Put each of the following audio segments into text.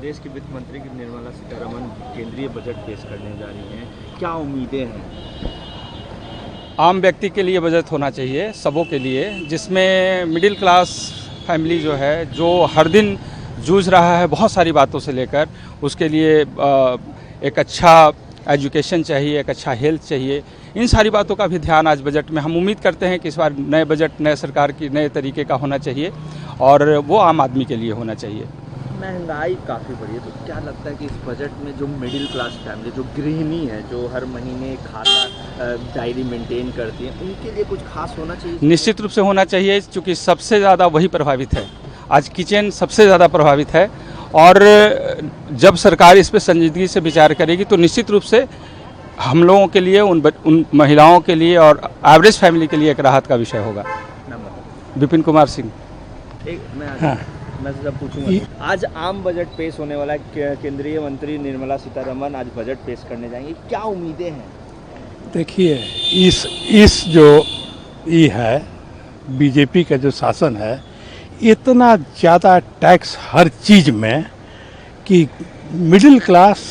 देश की वित्त मंत्री की निर्मला सीतारमण केंद्रीय बजट पेश करने जा रही हैं, क्या उम्मीदें हैं? आम व्यक्ति के लिए बजट होना चाहिए, सबों के लिए, जिसमें मिडिल क्लास फैमिली जो है, जो हर दिन जूझ रहा है बहुत सारी बातों से लेकर, उसके लिए एक अच्छा एजुकेशन चाहिए, एक अच्छा हेल्थ चाहिए। इन सारी बातों का भी ध्यान आज बजट में हम उम्मीद करते हैं कि इस बार नए बजट नए सरकार की नए तरीके का होना चाहिए और वो आम आदमी के लिए होना चाहिए। महंगाई काफ़ी बढ़ी है, तो क्या लगता है कि इस बजट में जो मिडिल क्लास फैमिली, जो गृहिणी है, जो हर महीने खाता डायरी मेंटेन करती है, उनके लिए कुछ खास होना चाहिए? निश्चित रूप से होना चाहिए, क्योंकि सबसे ज़्यादा वही प्रभावित है। आज किचन सबसे ज़्यादा प्रभावित है और जब सरकार इस पर संजीदगी से विचार करेगी तो निश्चित रूप से हम लोगों के लिए, उन महिलाओं के लिए और एवरेज फैमिली के लिए एक राहत का विषय होगा। विपिन कुमार सिंह। मैं जब पूछूंगा, आज आम बजट पेश होने वाला है, केंद्रीय मंत्री निर्मला सीतारमण आज बजट पेश करने जाएंगे, क्या उम्मीदें हैं? देखिए, इस जो ये है बीजेपी का जो शासन है, इतना ज़्यादा टैक्स हर चीज़ में कि मिडिल क्लास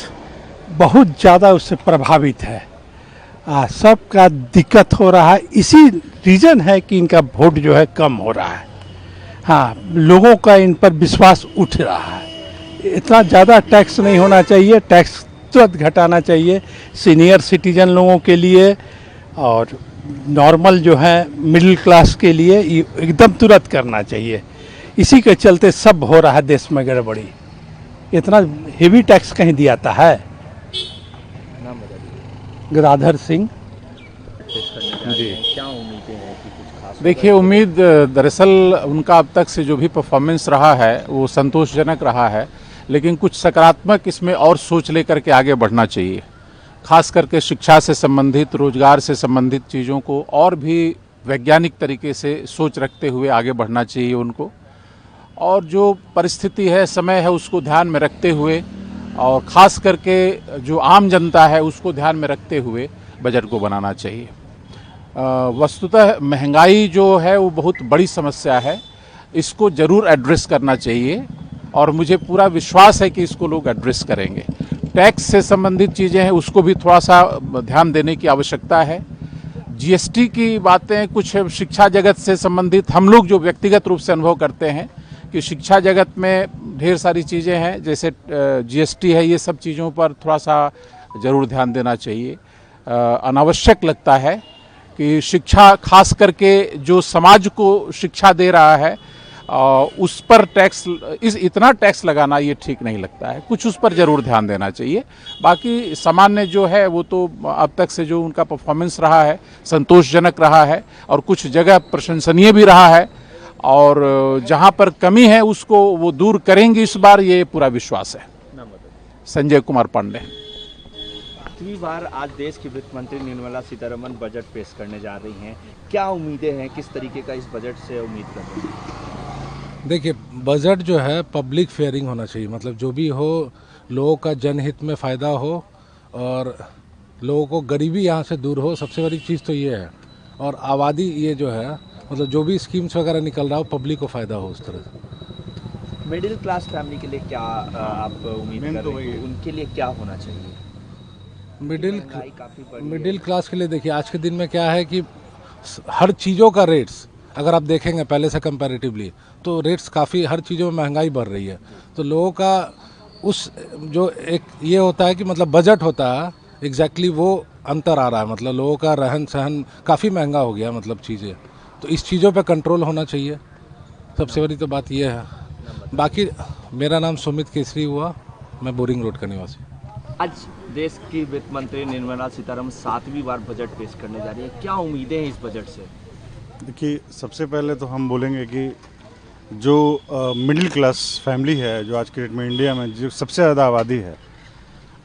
बहुत ज़्यादा उससे प्रभावित है। सबका दिक्कत हो रहा है, इसी रीज़न है कि इनका वोट जो है कम हो रहा है। हाँ, लोगों का इन पर विश्वास उठ रहा है। इतना ज़्यादा टैक्स नहीं होना चाहिए, टैक्स तुरंत घटाना चाहिए सीनियर सिटीजन लोगों के लिए और नॉर्मल जो है मिडिल क्लास के लिए एकदम तुरंत करना चाहिए। इसी के चलते सब हो रहा है देश में गड़बड़ी। इतना हेवी टैक्स कहीं दियाता है? गदाधर सिंह जी। क्या उम्मीदें हैं कि कुछ खास? देखिए, उम्मीद दरअसल उनका अब तक से जो भी परफॉर्मेंस रहा है वो संतोषजनक रहा है, लेकिन कुछ सकारात्मक इसमें और सोच लेकर के आगे बढ़ना चाहिए। खास करके शिक्षा से संबंधित, रोजगार से संबंधित चीज़ों को और भी वैज्ञानिक तरीके से सोच रखते हुए आगे बढ़ना चाहिए उनको, और जो परिस्थिति है, समय है, उसको ध्यान में रखते हुए और ख़ास करके जो आम जनता है उसको ध्यान में रखते हुए बजट को बनाना चाहिए। वस्तुतः महंगाई जो है वो बहुत बड़ी समस्या है, इसको ज़रूर एड्रेस करना चाहिए और मुझे पूरा विश्वास है कि इसको लोग एड्रेस करेंगे। टैक्स से संबंधित चीज़ें हैं, उसको भी थोड़ा सा ध्यान देने की आवश्यकता है। जीएसटी की बातें, कुछ शिक्षा जगत से संबंधित हम लोग जो व्यक्तिगत रूप से अनुभव करते हैं कि शिक्षा जगत में ढेर सारी चीज़ें हैं, जैसे जीएसटी है, ये सब चीज़ों पर थोड़ा सा ज़रूर ध्यान देना चाहिए। अनावश्यक लगता है कि शिक्षा, खास करके जो समाज को शिक्षा दे रहा है, उस पर इतना टैक्स लगाना ये ठीक नहीं लगता है। कुछ उस पर ज़रूर ध्यान देना चाहिए। बाकी सामान्य जो है वो तो अब तक से जो उनका परफॉर्मेंस रहा है संतोषजनक रहा है और कुछ जगह प्रशंसनीय भी रहा है, और जहां पर कमी है उसको वो दूर करेंगे इस बार, ये पूरा विश्वास है। संजय कुमार पांडे। आखिरी बार आज देश की वित्त मंत्री निर्मला सीतारमण बजट पेश करने जा रही हैं, क्या उम्मीदें हैं, किस तरीके का इस बजट से उम्मीद कर रही हैं? देखिए, बजट जो है पब्लिक फेयरिंग होना चाहिए, मतलब जो भी हो लोगों का जनहित में फ़ायदा हो और लोगों को गरीबी यहाँ से दूर हो। सबसे बड़ी चीज़ तो ये है, और आबादी ये जो है, मतलब जो भी स्कीम्स वगैरह निकल रहा हो पब्लिक को फ़ायदा हो उस तरह से। मिडिल क्लास फैमिली के लिए क्या आप उम्मीद कर रहे हैं, उनके लिए क्या होना चाहिए? मिडिल क्लास के लिए देखिए, आज के दिन में क्या है कि हर चीज़ों का रेट्स अगर आप देखेंगे पहले से कंपैरेटिवली, तो रेट्स काफ़ी, हर चीज़ों में महंगाई बढ़ रही है। तो लोगों का उस जो एक ये होता है कि मतलब बजट होता है, एग्जैक्टली वो अंतर आ रहा है, मतलब लोगों का रहन सहन काफ़ी महंगा हो गया, मतलब चीज़ें, तो इस चीज़ों पे कंट्रोल होना चाहिए। सबसे बड़ी तो बात ये है। बाकी मेरा नाम सुमित केसरी हुआ, मैं बोरिंग रोड का निवासी। आज देश की वित्त मंत्री निर्मला सीतारमण 7वीं बार बजट पेश करने जा रही है, क्या उम्मीदें हैं इस बजट से? देखिए, सबसे पहले तो हम बोलेंगे कि जो मिडिल क्लास फैमिली है, जो आज के डेट में इंडिया में जो सबसे ज़्यादा आबादी है,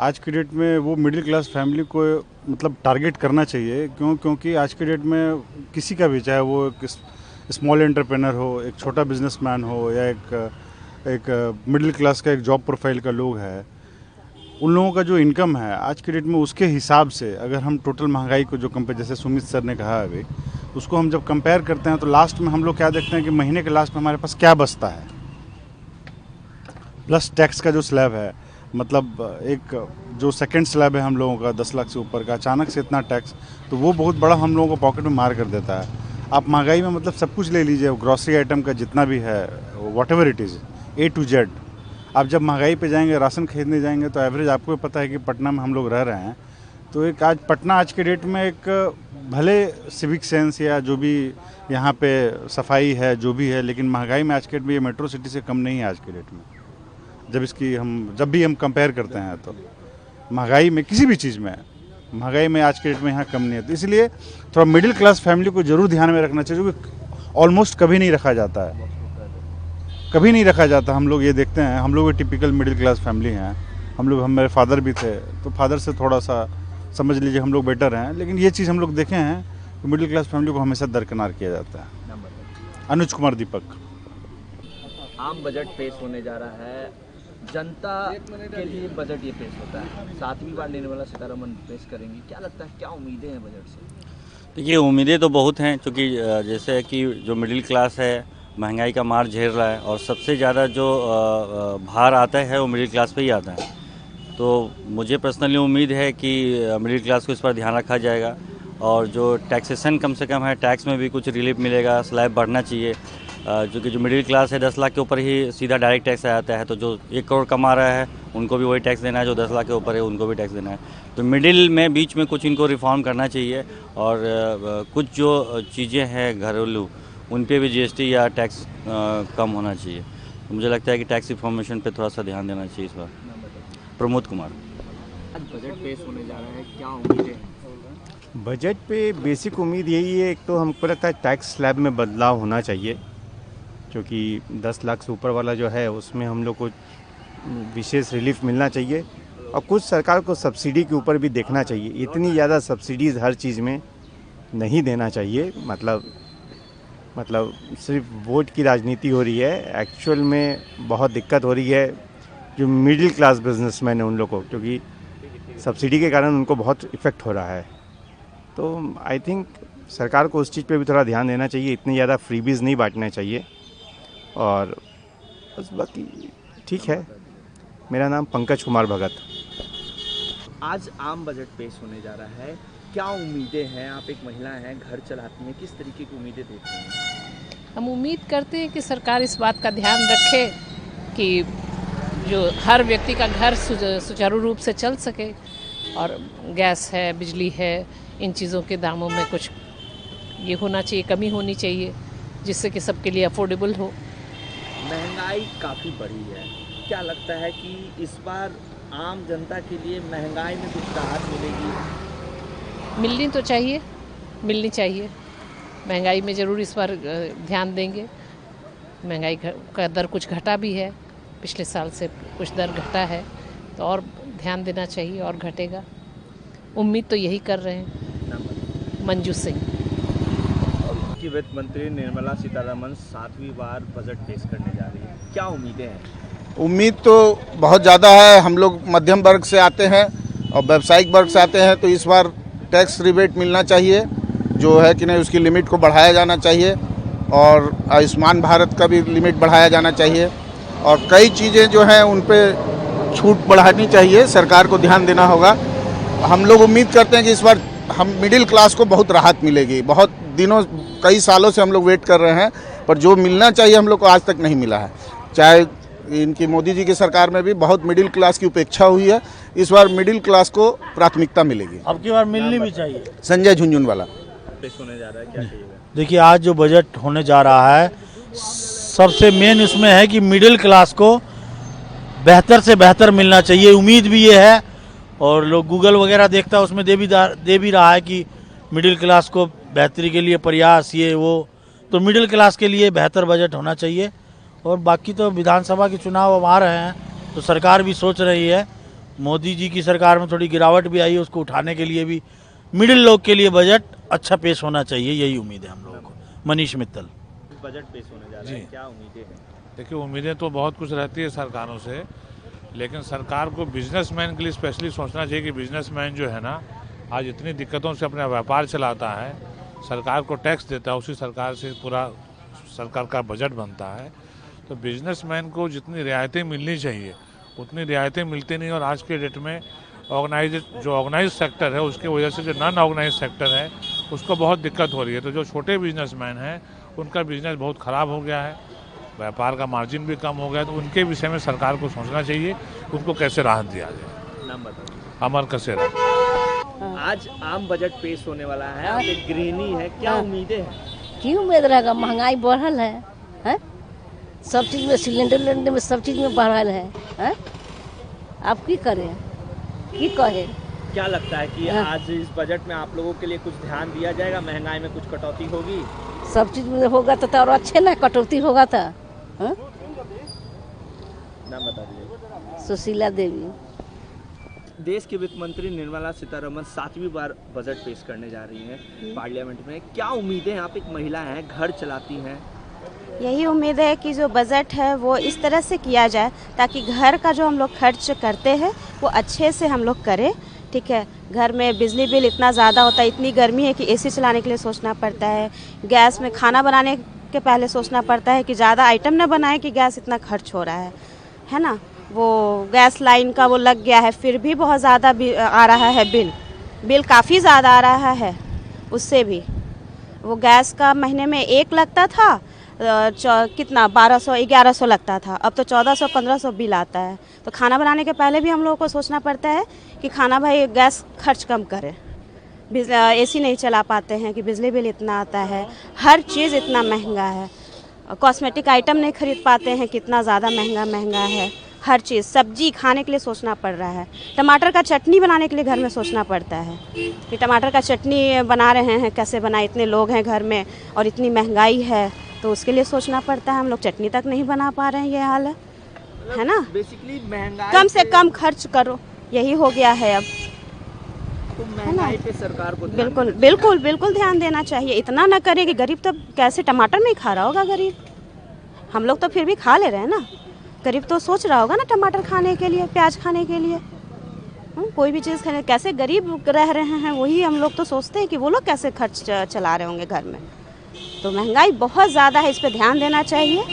आज के डेट में वो मिडिल क्लास फैमिली को मतलब टारगेट करना चाहिए। क्योंकि आज के डेट में किसी का भी, चाहे वो एक स्मॉल एंटरप्रेनर हो, एक छोटा बिजनेसमैन हो, या एक मिडिल क्लास का एक जॉब प्रोफाइल का लोग है, उन लोगों का जो इनकम है आज के डेट में, उसके हिसाब से अगर हम टोटल महंगाई को जो कंपेयर, जैसे सुमित सर ने कहा अभी, उसको हम जब कंपेयर करते हैं तो लास्ट में हम लोग क्या देखते हैं कि महीने के लास्ट में हमारे पास क्या बचता है। प्लस टैक्स का जो स्लैब है, मतलब एक जो सेकंड स्लैब है हम लोगों का 10 लाख से ऊपर का, अचानक से इतना टैक्स, तो वो बहुत बड़ा हम लोगों को पॉकेट में मार कर देता है। आप महंगाई में मतलब सब कुछ ले लीजिए, ग्रॉसरी आइटम का जितना भी है, what ever it is, A to Z। आप जब महंगाई पे जाएंगे, राशन खरीदने जाएंगे, तो एवरेज आपको पता है कि पटना में हम लोग रह रहे हैं, तो एक आज पटना आज के डेट में एक भले सिविक सेंस या जो भी यहाँ पे सफाई है जो भी है, लेकिन महंगाई में आज के डेट में ये मेट्रो सिटी से कम नहीं है आज के डेट में। जब भी हम कंपेयर करते हैं तो महंगाई में किसी भी चीज़ में महंगाई में आज के डेट में यहाँ कम नहीं है। तो इसलिए थोड़ा मिडिल क्लास फैमिली को ज़रूर ध्यान में रखना चाहिए, जो कि ऑलमोस्ट कभी नहीं रखा जाता है, कभी नहीं रखा जाता। हम लोग ये देखते हैं, हम लोग टिपिकल मिडिल क्लास फैमिली हैं, मेरे फादर भी थे, तो फादर से थोड़ा सा समझ लीजिए हम लोग बेटर हैं, लेकिन ये चीज़ हम लोग देखे हैं कि मिडिल क्लास फैमिली को हमेशा दरकिनार किया जाता है। अनुज कुमार दीपक। आम बजट पेश होने जा रहा है, जनता के लिए बजट ये पेश होता है, 7वीं बार निर्मला सीतारमण पेश करेंगी, क्या लगता है, क्या उम्मीदें हैं बजट से? देखिए, उम्मीदें तो बहुत हैं, क्योंकि जैसे कि जो मिडिल क्लास है महंगाई का मार झेल रहा है, और सबसे ज़्यादा जो भार आता है वो मिडिल क्लास पे ही आता है। तो मुझे पर्सनली उम्मीद है कि मिडिल क्लास को इस पर ध्यान रखा जाएगा, और जो टैक्सेशन कम से कम है, टैक्स में भी कुछ रिलीफ मिलेगा, स्लैब बढ़ना चाहिए, क्योंकि जो मिडिल क्लास है 10 लाख के ऊपर ही सीधा डायरेक्ट टैक्स आ जाता है, तो जो 1 करोड़ कमा रहा है उनको भी वही टैक्स देना है, जो 10 लाख के ऊपर है उनको भी टैक्स देना है। तो मिडिल में बीच में कुछ इनको रिफॉर्म करना चाहिए, और कुछ जो चीज़ें हैं घरेलू उन पे भी GST या टैक्स कम होना चाहिए। तो मुझे लगता है कि टैक्स रिफॉर्मेशन पे थोड़ा सा ध्यान देना चाहिए इस बार। प्रमोद कुमार। आज बजट पेश होने जा रहा है, क्या उम्मीदें हैं? बजट पे बेसिक उम्मीद यही है, एक तो हमको लगता है टैक्स स्लैब में बदलाव होना चाहिए, क्योंकि 10 लाख से ऊपर वाला जो है उसमें हम लोग को विशेष रिलीफ मिलना चाहिए, और कुछ सरकार को सब्सिडी के ऊपर भी देखना चाहिए। इतनी ज़्यादा सब्सिडीज़ हर चीज़ में नहीं देना चाहिए, मतलब सिर्फ वोट की राजनीति हो रही है, एक्चुअल में बहुत दिक्कत हो रही है जो मिडिल क्लास बिजनेसमैन है उन लोगों को, क्योंकि सब्सिडी के कारण उनको बहुत इफ़ेक्ट हो रहा है। तो आई थिंक सरकार को उस चीज़ पे भी थोड़ा ध्यान देना चाहिए, इतनी ज़्यादा फ्रीबीज़ नहीं बांटना चाहिए, और बस बाकी ठीक है। मेरा नाम पंकज कुमार भगत। आज आम बजट पेश होने जा रहा है, क्या उम्मीदें हैं? आप एक महिला हैं, घर चलाती हैं, किस तरीके की उम्मीदें देखते हैं? हम उम्मीद करते हैं कि सरकार इस बात का ध्यान रखे कि जो हर व्यक्ति का घर सुचारू रूप से चल सके, और गैस है, बिजली है, इन चीज़ों के दामों में कुछ ये होना चाहिए, कमी होनी चाहिए, जिससे कि सबके लिए अफोर्डेबल हो। महंगाई काफ़ी बढ़ी है, क्या लगता है कि इस बार आम जनता के लिए महंगाई में कुछ राहत मिलेगी? मिलनी तो चाहिए, मिलनी चाहिए। महंगाई में ज़रूर इस बार ध्यान देंगे। महंगाई का दर कुछ घटा भी है, पिछले साल से कुछ दर घटा है, तो और ध्यान देना चाहिए और घटेगा। उम्मीद तो यही कर रहे हैं। मंजू सिंह। की वित्त मंत्री निर्मला सीतारमण 7वीं बार बजट पेश करने जा रही है, क्या उम्मीदें हैं? उम्मीद तो बहुत ज़्यादा है। हम लोग मध्यम वर्ग से आते हैं और व्यावसायिक वर्ग से आते हैं, तो इस बार टैक्स रिबेट मिलना चाहिए, जो है कि नहीं उसकी लिमिट को बढ़ाया जाना चाहिए, और आयुष्मान भारत का भी लिमिट बढ़ाया जाना चाहिए, और कई चीज़ें जो हैं उन पे छूट बढ़ानी चाहिए। सरकार को ध्यान देना होगा। हम लोग उम्मीद करते हैं कि इस बार हम मिडिल क्लास को बहुत राहत मिलेगी। बहुत दिनों कई सालों से हम लोग वेट कर रहे हैं, पर जो मिलना चाहिए हम लोग को आज तक नहीं मिला है। चाहे इनकी मोदी जी की सरकार में भी बहुत मिडिल क्लास की उपेक्षा हुई है, इस बार मिडिल क्लास को प्राथमिकता मिलेगी। अब की बार मिलनी भी चाहिए। संजय झुंझुनवाला। पेश होने जा रहा है, क्या चाहिए? देखिए, आज जो बजट होने जा रहा है, सबसे मेन इसमें है कि मिडिल क्लास को बेहतर से बेहतर मिलना चाहिए। उम्मीद भी ये है, और लोग गूगल वगैरह देखता है उसमें दे भी रहा है कि मिडिल क्लास को बेहतरी के लिए प्रयास ये वो, तो मिडिल क्लास के लिए बेहतर बजट होना चाहिए। और बाकी तो विधानसभा के चुनाव अब आ रहे हैं, तो सरकार भी सोच रही है, मोदी जी की सरकार में थोड़ी गिरावट भी आई है, उसको उठाने के लिए भी मिडिल लोग के लिए बजट अच्छा पेश होना चाहिए, यही उम्मीद है हम लोगों को। मनीष मित्तल। बजट पेश होने जा रहा है, क्या उम्मीदें हैं? देखिए, उम्मीदें तो बहुत कुछ रहती है सरकारों से, लेकिन सरकार को बिजनेसमैन के लिए स्पेशली सोचना चाहिए कि बिजनेसमैन जो है ना, आज इतनी दिक्कतों से अपना व्यापार चलाता है, सरकार को टैक्स देता है, उसी सरकार से पूरा सरकार का बजट बनता है। तो बिजनेसमैन को जितनी रियायतें मिलनी चाहिए उतनी रियायतें मिलती नहीं, और आज के डेट में ऑर्गेनाइज सेक्टर है उसकी वजह से जो नॉन ऑर्गेनाइज सेक्टर है उसको बहुत दिक्कत हो रही है। तो जो छोटे बिजनेसमैन हैं उनका बिजनेस बहुत ख़राब हो गया है, व्यापार का मार्जिन भी कम हो गया, तो उनके विषय में सरकार को सोचना चाहिए उनको कैसे राहत दिया जाए। नाम बताइए। अमर कसेरा। आज आम बजट पेश होने वाला है, आप एक गृहिणी है, क्या उम्मीदें हैं? की उम्मीद रहेगा, महंगाई बढ़ल है, हैं? सब चीज़ में सिलेंडर में सब चीज़ में बढ़ल है? आप की करें, की कहे? क्या लगता है कि आज इस बजट में आप लोगों के लिए कुछ ध्यान दिया जाएगा, महंगाई में कुछ कटौती होगी? सब चीज़ में होगा तो और अच्छे ना, कटौती होगा तो। नाम बता दीजिए। सुशीला देवी। देश के वित्त मंत्री निर्मला सीतारमण 7वीं बार बजट पेश करने जा रही हैं पार्लियामेंट में, क्या उम्मीदें हैं? आप एक महिला हैं, घर चलाती हैं। यही उम्मीद है कि जो बजट है वो इस तरह से किया जाए ताकि घर का जो हम लोग खर्च करते हैं वो अच्छे से हम लोग करें, ठीक है। घर में बिजली बिल इतना ज़्यादा होता है, इतनी गर्मी है कि एसी चलाने के लिए सोचना पड़ता है, गैस में खाना बनाने के पहले सोचना पड़ता है कि ज़्यादा आइटम न बनाए कि गैस इतना खर्च हो रहा है ना। वो गैस लाइन का वो लग गया है, फिर भी बहुत ज़्यादा आ रहा है बिल काफ़ी ज़्यादा आ रहा है। उससे भी वो गैस का महीने में 1 लगता था, कितना 1200-1100 लगता था, अब तो 1400-1500 बिल आता है। तो खाना बनाने के पहले भी हम लोगों को सोचना पड़ता है कि खाना भाई गैस खर्च कम करें, एसी नहीं चला पाते हैं कि बिजली बिल इतना आता है, हर चीज़ इतना महंगा है, कॉस्मेटिक आइटम नहीं खरीद पाते हैं, कितना ज़्यादा महंगा है हर चीज़। सब्जी खाने के लिए सोचना पड़ रहा है, टमाटर का चटनी बनाने के लिए घर में सोचना पड़ता है कि टमाटर का चटनी बना रहे हैं, कैसे बनाए, इतने लोग हैं घर में और इतनी महंगाई है, तो उसके लिए सोचना पड़ता है। हम लोग चटनी तक नहीं बना पा रहे हैं, ये हाल है ना। बेसिकली महंगाई कम से कम खर्च करो, यही हो गया है अब। तो महंगाई पे सरकार को बिल्कुल ध्यान देना चाहिए। इतना ना करे कि गरीब तो कैसे टमाटर नहीं खा रहा होगा गरीब, हम लोग तो फिर भी खा ले रहे हैं ना, गरीब तो सोच रहा होगा ना टमाटर खाने के लिए, प्याज खाने के लिए, कोई भी चीज़ खाने, कैसे गरीब रह रहे हैं वही हम लोग तो सोचते हैं कि वो लोग कैसे खर्च चला रहे होंगे घर में। तो महंगाई बहुत ज़्यादा है, इस पे ध्यान देना चाहिए,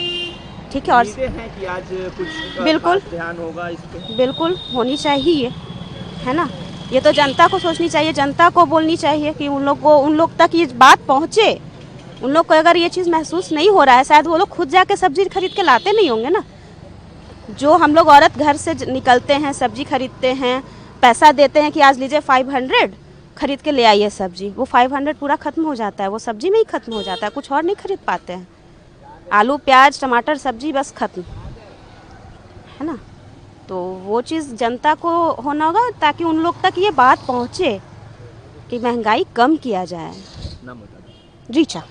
ठीक है। और हैं कि आज कुछ बिल्कुल ध्यान होगा इस पे, बिल्कुल होनी चाहिए, है ना। ये तो जनता को सोचनी चाहिए, जनता को बोलनी चाहिए कि उन लोग तक ये बात पहुँचे। उन लोग को अगर ये चीज़ महसूस नहीं हो रहा है, शायद वो लोग खुद जाके सब्जी खरीद के लाते नहीं होंगे ना। जो हम लोग औरत घर से निकलते हैं, सब्जी खरीदते हैं, पैसा देते हैं कि आज लीजिए 500 खरीद के ले आइए सब्जी, वो 500 पूरा ख़त्म हो जाता है, वो सब्जी में ही ख़त्म हो जाता है, कुछ और नहीं खरीद पाते हैं। आलू प्याज टमाटर सब्जी बस ख़त्म, है ना। तो वो चीज़ जनता को होना होगा ताकि उन लोग तक ये बात पहुँचे कि महंगाई कम किया जाए। नाम बता दीजिए। रीचा।